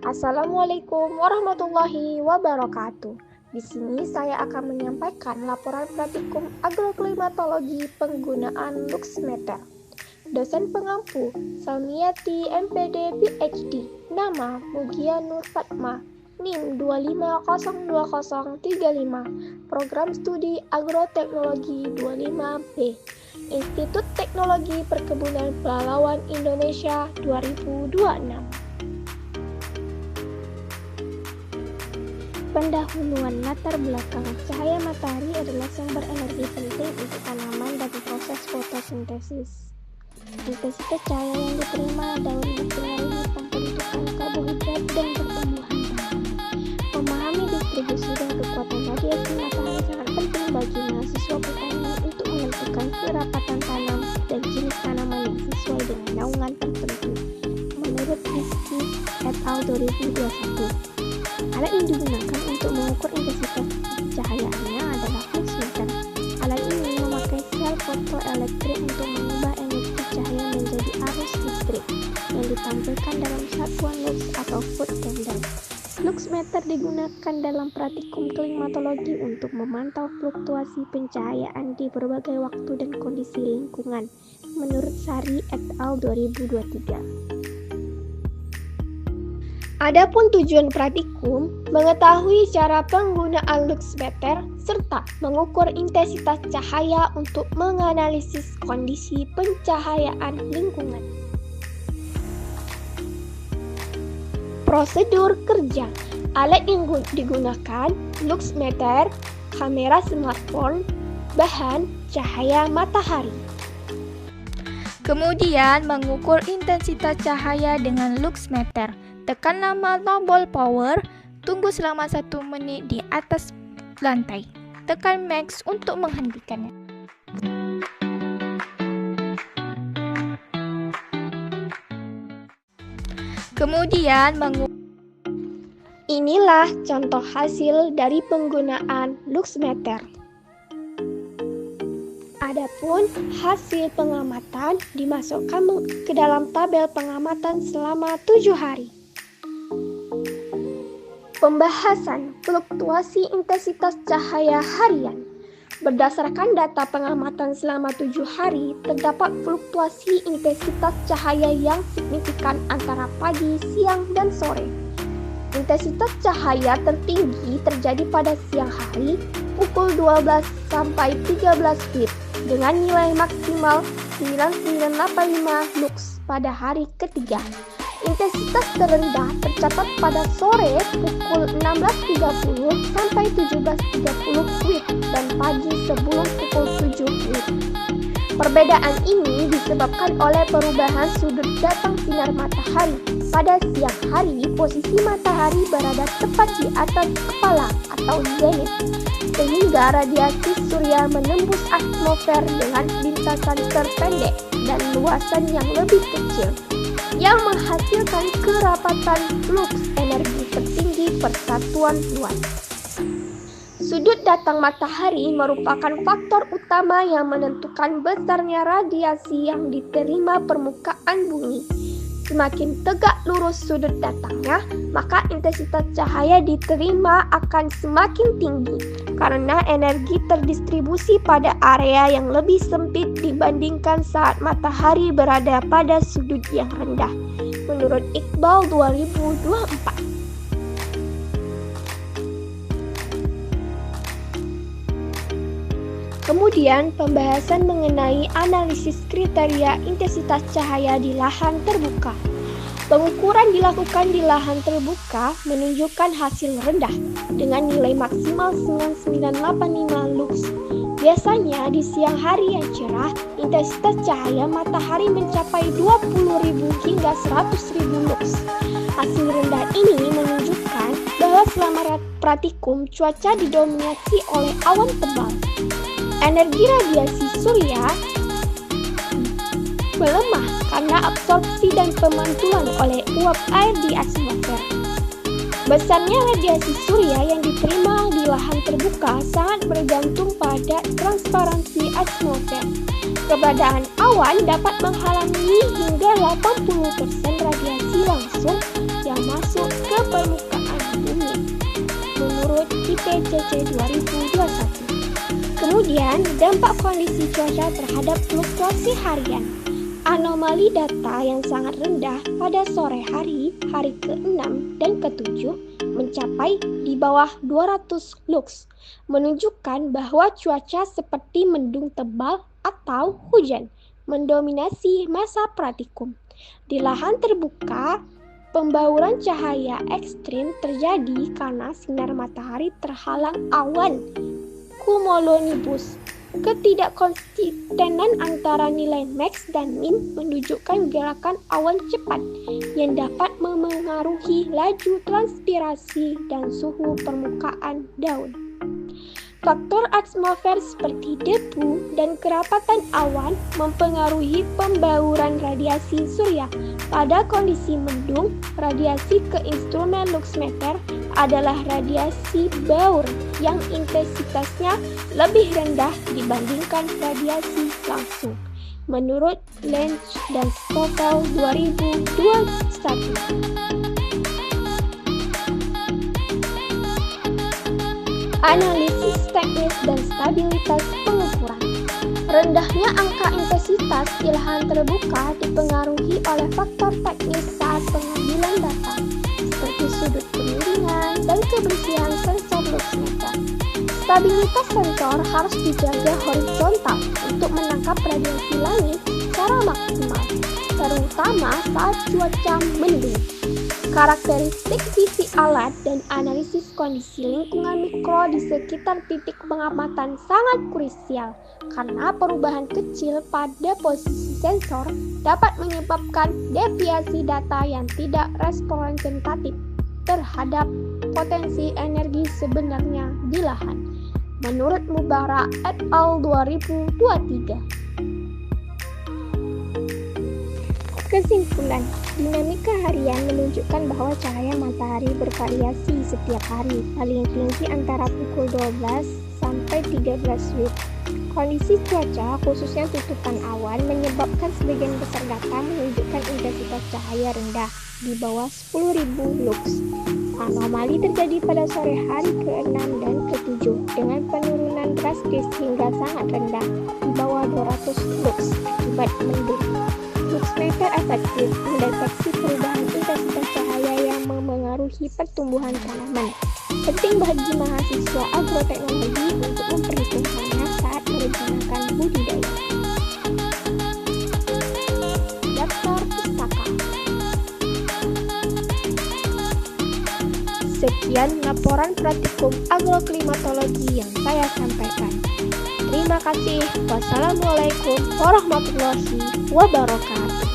Assalamualaikum warahmatullahi wabarakatuh. Di sini saya akan menyampaikan laporan praktikum agroklimatologi penggunaan luxmeter. Dosen pengampu Salmiati MPD PhD, nama Mugia Nur Fatma, NIM 2502035, Program Studi Agroteknologi 25B, Institut Teknologi Perkebunan Pelalawan Indonesia 2026. Pendahuluan latar belakang. Cahaya matahari adalah sumber energi penting untuk tanaman dan proses fotosintesis. Intensitas cahaya yang diterima daun mempengaruhi pembentukan karbohidrat dan pertumbuhan tanaman. Memahami distribusi dan kekuatan radiasi matahari sangat penting bagi mahasiswa pertanian untuk menentukan kerapatan tanam dan jenis tanaman yang sesuai dengan naungan tertentu. Menurut Rizky et al. 2021, alat yang digunakan untuk mengukur intensitas cahayaannya adalah luxmeter. Alat ini memakai sel fotoelektrik untuk mengubah energi cahaya menjadi arus listrik yang ditampilkan dalam satuan lux atau foot candle. Luxmeter digunakan dalam praktikum klimatologi untuk memantau fluktuasi pencahayaan di berbagai waktu dan kondisi lingkungan, menurut Sari et al. 2023. Adapun tujuan praktikum, mengetahui cara penggunaan luxmeter serta mengukur intensitas cahaya untuk menganalisis kondisi pencahayaan lingkungan. Prosedur kerja. Alat yang digunakan, luxmeter, kamera smartphone, bahan cahaya matahari. Kemudian mengukur intensitas cahaya dengan luxmeter. Tekan nama tombol power, tunggu selama 1 menit di atas lantai. Tekan max untuk menghentikannya. Kemudian Inilah contoh hasil dari penggunaan luxmeter. Adapun hasil pengamatan dimasukkan ke dalam tabel pengamatan selama 7 hari. Pembahasan fluktuasi intensitas cahaya harian. Berdasarkan data pengamatan selama 7 hari, terdapat fluktuasi intensitas cahaya yang signifikan antara pagi, siang, dan sore. Intensitas cahaya tertinggi terjadi pada siang hari pukul 12 sampai 13 WIB dengan nilai maksimal 9985 lux pada hari ketiga. Intensitas terendah tercatat pada sore pukul 16.30 sampai 17.30 WIB dan pagi sebelum pukul 7 WIB. Perbedaan ini disebabkan oleh perubahan sudut datang sinar matahari. Pada siang hari, posisi matahari berada tepat di atas kepala atau zenith, sehingga radiasi surya menembus atmosfer dengan lintasan terpendek dan luasan yang lebih kecil, yang menghasilkan kerapatan flux energi tertinggi per satuan luas. Sudut datang matahari merupakan faktor utama yang menentukan besarnya radiasi yang diterima permukaan bumi. Semakin tegak lurus sudut datangnya, maka intensitas cahaya diterima akan semakin tinggi karena energi terdistribusi pada area yang lebih sempit dibandingkan saat matahari berada pada sudut yang rendah, menurut Iqbal 2024. Kemudian, pembahasan mengenai analisis kriteria intensitas cahaya di lahan terbuka. Pengukuran dilakukan di lahan terbuka menunjukkan hasil rendah dengan nilai maksimal 9985 lux. Biasanya di siang hari yang cerah, intensitas cahaya matahari mencapai 20.000 hingga 100.000 lux. Hasil rendah ini menunjukkan bahwa selama praktikum cuaca didominasi oleh awan tebal. Energi radiasi surya melemah karena absorpsi dan pemantulan oleh uap air di atmosfer. Besarnya radiasi surya yang diterima di lahan terbuka sangat bergantung pada transparansi atmosfer. Keberadaan awan dapat menghalangi hingga 80% radiasi langsung yang masuk ke Dampak kondisi cuaca terhadap fluktuasi harian. Anomali data yang sangat rendah pada sore hari ke-6 dan ke-7 mencapai di bawah 200 lux, menunjukkan bahwa cuaca seperti mendung tebal atau hujan mendominasi masa praktikum. Di lahan terbuka, pembauran cahaya ekstrim terjadi karena sinar matahari terhalang awan cumulonimbus. Ketidakkonsistenan antara nilai max dan min menunjukkan gerakan awan cepat yang dapat memengaruhi laju transpirasi dan suhu permukaan daun. Faktor atmosfer seperti debu dan kerapatan awan mempengaruhi pembauran radiasi surya. Pada kondisi mendung, radiasi ke instrumen luxmeter adalah radiasi baur yang intensitasnya lebih rendah dibandingkan radiasi langsung, menurut Lenz dan Stovall 2021. Analisis teknis dan stabilitas pengukuran. Rendahnya angka intensitas di lahan terbuka dipengaruhi oleh faktor teknis saat pengambilan data, seperti sudut kemiringan dan kebersihan sensor luxmeter. Stabilitas sensor harus dijaga horizontal untuk menangkap radiasi langit secara maksimal, terutama saat cuaca mendung. Karakteristik visi alat dan analisis kondisi lingkungan mikro di sekitar titik pengamatan sangat krusial karena perubahan kecil pada posisi sensor dapat menyebabkan deviasi data yang tidak representatif terhadap potensi energi sebenarnya di lahan, menurut Mubarak et al. 2023. Kesimpulan, dinamika harian menunjukkan bahwa cahaya matahari bervariasi setiap hari, paling tinggi antara pukul 12 sampai 13 WIB. Kondisi cuaca, khususnya tutupan awan, menyebabkan sebagian besar data menunjukkan intensitas cahaya rendah di bawah 10.000 lux. Anomali terjadi pada sore hari ke-6 dan ke-7 dengan penurunan drastis hingga sangat rendah di bawah 200 lux akibat mendung. Luxmeter efektif mendeteksi perubahan intensitas cahaya yang memengaruhi pertumbuhan tanaman. Penting bagi mahasiswa agroteknologi untuk memperhitungkannya saat merencanakan budidaya. Daftar pustaka. Sekian laporan praktikum agroklimatologi yang saya sampaikan. Terima kasih. Wassalamualaikum warahmatullahi wabarakatuh.